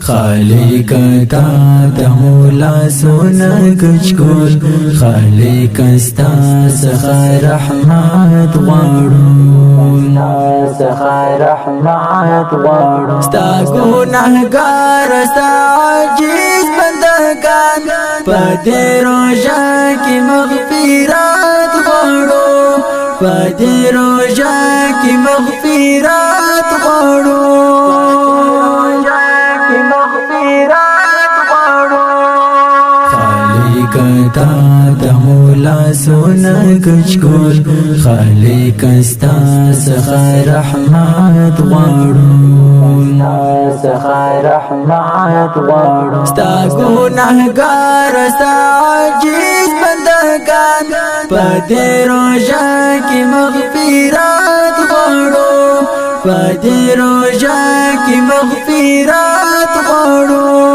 خالق تا د مولا سونه کچکول خالق استا څخه رحمت غواړو څخه رحمت غواړو ستا ګناهګار ستا عاجز بندگان په دې روژه کې مغفرت غواړو په دې روژه کې مغفرت غواړو تا د مولا سونه کچکول خالق استا څخه رحمت غواړو څخه رحمت غواړو ستا ګناهګار ستا عاجز بندگان په دې روژه کې مغفرت غواړو په دې روژه کې مغفرت غواړو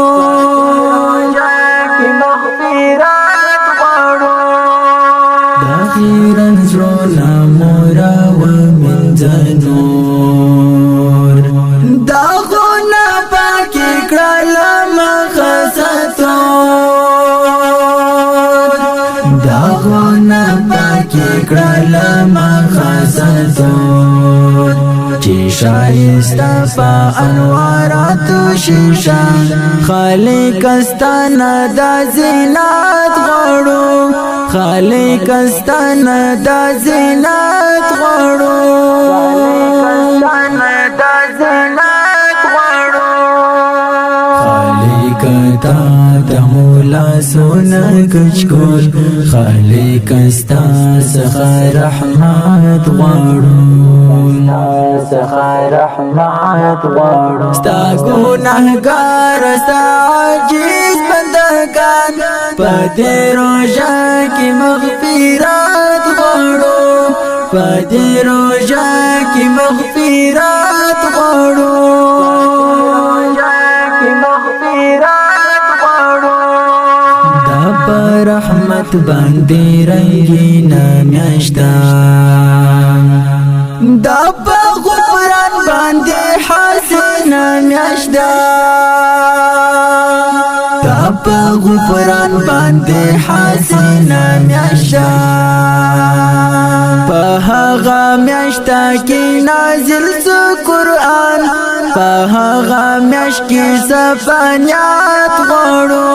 اخیرا زرونا مورا ومنځنور دا غونه پاکې کړله مخصتور دا غونه پاکې کړله مخصتور چې شایسته په انواراتو شیشه خالق استانه دا زینت غواړو خالق استانه دا زینت غواړو خالق تا د مولا سونه کچکول خالق استا څخه رحمت غواړو څخه رحمت غواړو ستا ګناهګار ستا عاجز بندگان په دې روژه کې مغفرت غواړو په دې روژه کې مغفرت غواړو دا په رحمت باندې رنګین میاشته دا په غفران باندې حسینه میاشته دا په غفران باندې حسینه میاشته په هغه میاشته کې نازل سو قرآن په هغه میاشت کې سبانیات غواړو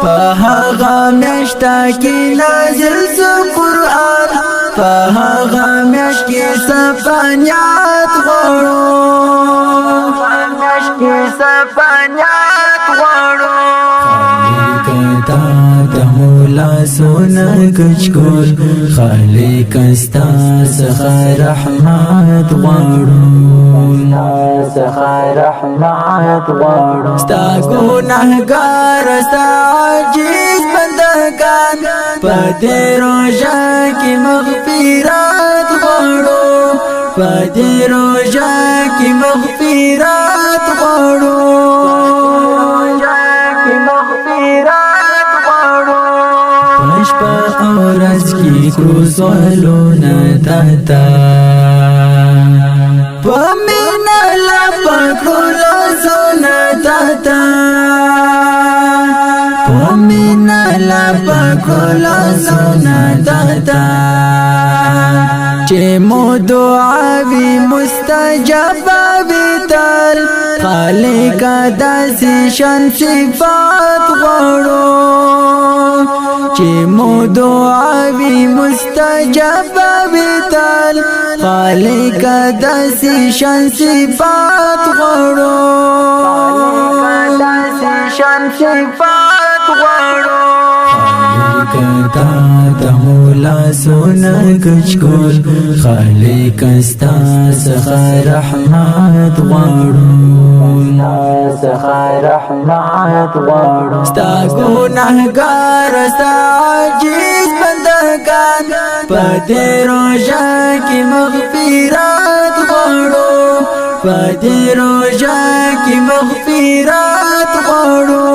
په هغه میاشته کې نازل سو قرآن په هغه میاشت کې سبانیات غواړو تا د مولا سونه کچکول خالق استا څخه رحمت غواړو څخه رحمت غواړو ستا ګناهګار ستا عاجز بندگان په دې روژه کې مغفرت غواړو په دې روژه کې مغفرت غواړو پشپا اورز کی کروزولونا تاتا پمینا لپا کرولوزونا تاتا پمینا لپا کرولوزونا تاتا چه مو دعاوی مستجابا بیتال خالق داسی شان صفات غواړو چې مو دعاوی مستجابا بیتال خالق داسی شان صفات غواړو تا د مولا سونه کچکول خالق استا څخه رحمت غواړو څخه رحمت غواړو ستا ګناهګار ستا عاجز بندگان په دې روژه کې مغفرت غواړو په دې روژه کې مغفرت غواړو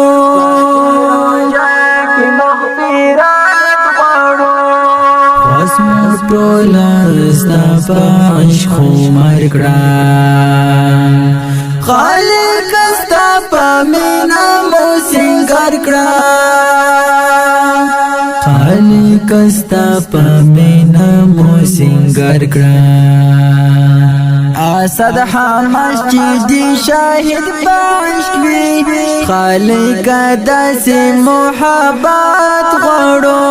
ټوله ستا په عشق خمار کړه خالق مینا مو سنگار کړه خالق استا په مینا مو سنگار کړه اسد حماس چې دی شاهد باشت وی خالق داس محبت غړو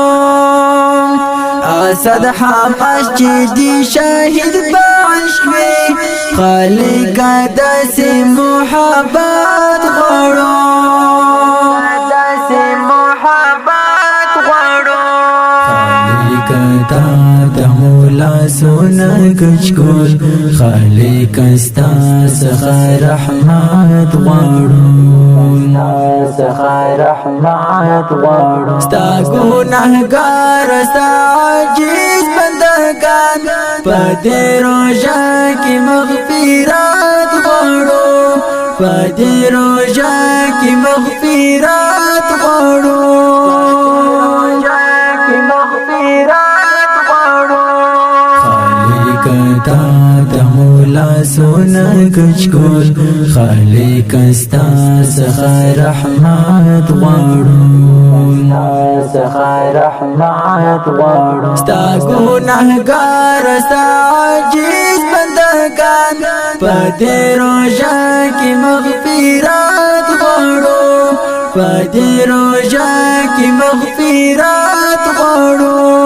اسد حماس چې دی شاهد باشت وی خالق داس محبت غړو داس محبت غړو خالق د مولا سونه کچکول خالق استا څخه رحمت غواړو څخه رحمت غواړو ستا ګناهګار ستا عاجز بندگان په دې روژه کې مغفرت غواړو په دې روژه کې مغفرت غواړو مولا سونه کچکول خالق استا څخه رحمت غواړو څخه رحمت غواړو ستا ګناهګار ستا عاجز بندگان په دې روژه کې مغفرت غواړو په دې روژه کې مغفرت غواړو